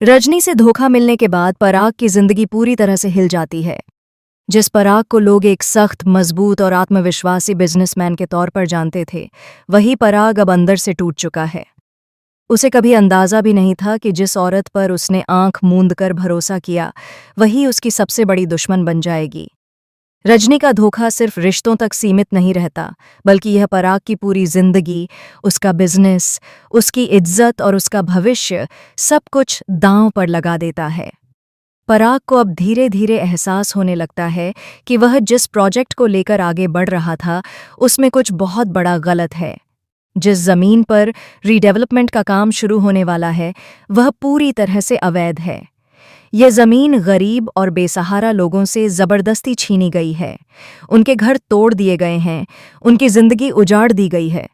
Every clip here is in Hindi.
रजनी से धोखा मिलने के बाद पराग की जिंदगी पूरी तरह से हिल जाती है। जिस पराग को लोग एक सख्त, मजबूत और आत्मविश्वासी बिजनेसमैन के तौर पर जानते थे, वही पराग अब अंदर से टूट चुका है। उसे कभी अंदाजा भी नहीं था कि जिस औरत पर उसने आंख मूंद कर भरोसा किया, वही उसकी सबसे बड़ी दुश्मन बन जाएगी। रजनी का धोखा सिर्फ रिश्तों तक सीमित नहीं रहता, बल्कि यह पराग की पूरी जिंदगी, उसका बिजनेस, उसकी इज्जत और उसका भविष्य सब कुछ दांव पर लगा देता है। पराग को अब धीरे धीरे एहसास होने लगता है कि वह जिस प्रोजेक्ट को लेकर आगे बढ़ रहा था, उसमें कुछ बहुत बड़ा गलत है। जिस जमीन पर रीडेवलपमेंट का काम शुरू होने वाला है, वह पूरी तरह से अवैध है। यह जमीन गरीब और बेसहारा लोगों से जबरदस्ती छीनी गई है। उनके घर तोड़ दिए गए हैं, उनकी जिंदगी उजाड़ दी गई है।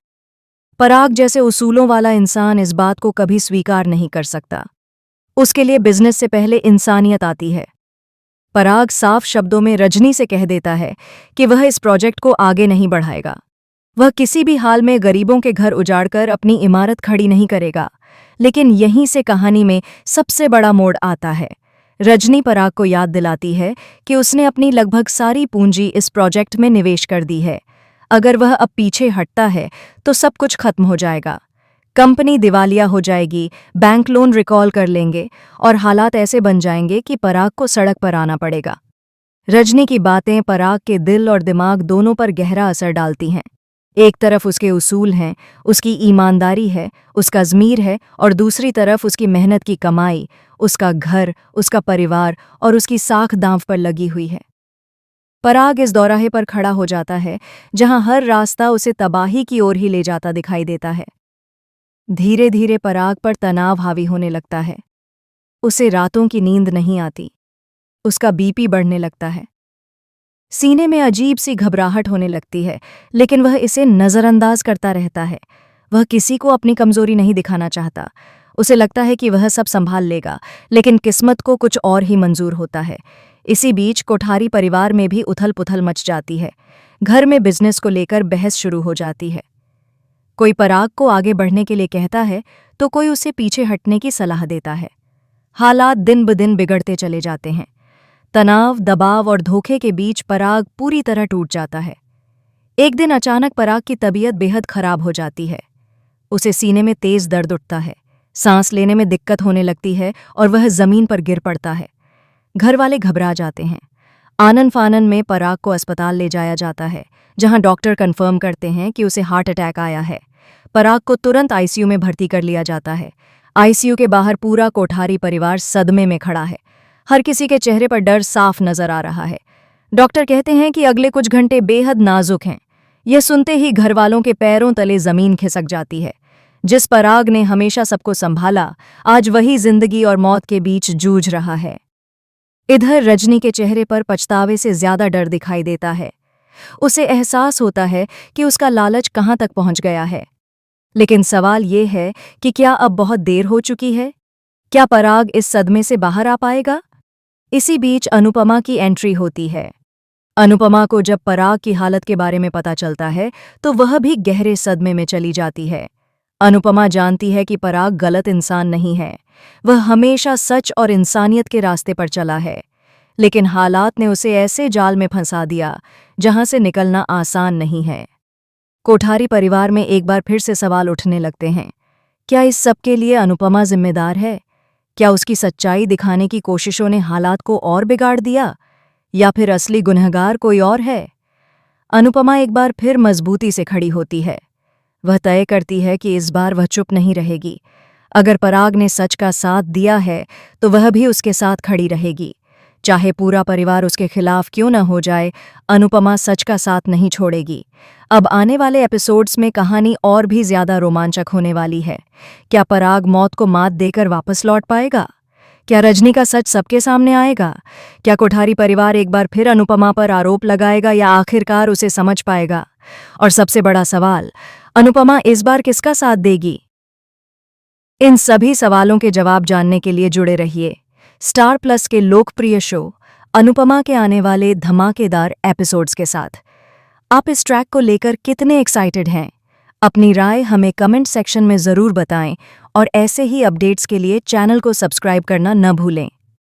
पराग जैसे उसूलों वाला इंसान इस बात को कभी स्वीकार नहीं कर सकता। उसके लिए बिजनेस से पहले इंसानियत आती है। पराग साफ शब्दों में रजनी से कह देता है कि वह इस प्रोजेक्ट को आगे नहीं बढ़ाएगा। वह किसी भी हाल में गरीबों के घर उजाड़कर अपनी इमारत खड़ी नहीं करेगा। लेकिन यहीं से कहानी में सबसे बड़ा मोड़ आता है। रजनी पराग को याद दिलाती है कि उसने अपनी लगभग सारी पूंजी इस प्रोजेक्ट में निवेश कर दी है। अगर वह अब पीछे हटता है तो सब कुछ खत्म हो जाएगा। कंपनी दिवालिया हो जाएगी, बैंक लोन रिकॉल कर लेंगे और हालात ऐसे बन जाएंगे कि पराग को सड़क पर आना पड़ेगा। रजनी की बातें पराग के दिल और दिमाग दोनों पर गहरा असर डालती हैं। एक तरफ उसके उसूल हैं, उसकी ईमानदारी है, उसका ज़मीर है, और दूसरी तरफ उसकी मेहनत की कमाई, उसका घर, उसका परिवार और उसकी साख दांव पर लगी हुई है। पराग इस दौराहे पर खड़ा हो जाता है जहां हर रास्ता उसे तबाही की ओर ही ले जाता दिखाई देता है। धीरे धीरे पराग पर तनाव हावी होने लगता है। उसे रातों की नींद नहीं आती। उसका बीपी बढ़ने लगता है। सीने में अजीब सी घबराहट होने लगती है, लेकिन वह इसे नज़रअंदाज करता रहता है। वह किसी को अपनी कमजोरी नहीं दिखाना चाहता। उसे लगता है कि वह सब संभाल लेगा, लेकिन किस्मत को कुछ और ही मंजूर होता है। इसी बीच कोठारी परिवार में भी उथल पुथल मच जाती है। घर में बिजनेस को लेकर बहस शुरू हो जाती है। कोई पराग को आगे बढ़ने के लिए कहता है तो कोई उसे पीछे हटने की सलाह देता है। हालात दिन ब दिन बिगड़ते चले जाते हैं। तनाव, दबाव और धोखे के बीच पराग पूरी तरह टूट जाता है। एक दिन अचानक पराग की तबीयत बेहद खराब हो जाती है। उसे सीने में तेज दर्द उठता है, सांस लेने में दिक्कत होने लगती है और वह जमीन पर गिर पड़ता है। घर वाले घबरा जाते हैं। आनन फानन में पराग को अस्पताल ले जाया जाता है, जहां डॉक्टर कंफर्म करते हैं कि उसे हार्ट अटैक आया है। पराग को तुरंत आईसीयू में भर्ती कर लिया जाता है। आईसीयू के बाहर पूरा कोठारी परिवार सदमे में खड़ा है। हर किसी के चेहरे पर डर साफ नजर आ रहा है। डॉक्टर कहते हैं कि अगले कुछ घंटे बेहद नाजुक हैं। यह सुनते ही घरवालों के पैरों तले जमीन खिसक जाती है। जिस पराग ने हमेशा सबको संभाला, आज वही जिंदगी और मौत के बीच जूझ रहा है। इधर रजनी के चेहरे पर पछतावे से ज्यादा डर दिखाई देता है। उसे एहसास होता है कि उसका लालच कहां तक पहुंच गया है। लेकिन सवाल ये है कि क्या अब बहुत देर हो चुकी है? क्या पराग इस सदमे से बाहर आ पाएगा? इसी बीच अनुपमा की एंट्री होती है। अनुपमा को जब पराग की हालत के बारे में पता चलता है तो वह भी गहरे सदमे में चली जाती है। अनुपमा जानती है कि पराग गलत इंसान नहीं है। वह हमेशा सच और इंसानियत के रास्ते पर चला है, लेकिन हालात ने उसे ऐसे जाल में फंसा दिया जहां से निकलना आसान नहीं है। कोठारी परिवार में एक बार फिर से सवाल उठने लगते हैं। क्या इस सब के लिए अनुपमा जिम्मेदार है? क्या उसकी सच्चाई दिखाने की कोशिशों ने हालात को और बिगाड़ दिया, या फिर असली गुनहगार कोई और है? अनुपमा एक बार फिर मजबूती से खड़ी होती है। वह तय करती है कि इस बार वह चुप नहीं रहेगी। अगर पराग ने सच का साथ दिया है तो वह भी उसके साथ खड़ी रहेगी। चाहे पूरा परिवार उसके खिलाफ क्यों न हो जाए, अनुपमा सच का साथ नहीं छोड़ेगी। अब आने वाले एपिसोड्स में कहानी और भी ज्यादा रोमांचक होने वाली है। क्या पराग मौत को मात देकर वापस लौट पाएगा? क्या रजनी का सच सबके सामने आएगा? क्या कोठारी परिवार एक बार फिर अनुपमा पर आरोप लगाएगा, या आखिरकार उसे समझ पाएगा? और सबसे बड़ा सवाल, अनुपमा इस बार किसका साथ देगी? इन सभी सवालों के जवाब जानने के लिए जुड़े रहिए स्टार प्लस के लोकप्रिय शो अनुपमा के आने वाले धमाकेदार एपिसोड्स के साथ। आप इस ट्रैक को लेकर कितने एक्साइटेड हैं? अपनी राय हमें कमेंट सेक्शन में ज़रूर बताएं और ऐसे ही अपडेट्स के लिए चैनल को सब्सक्राइब करना न भूलें।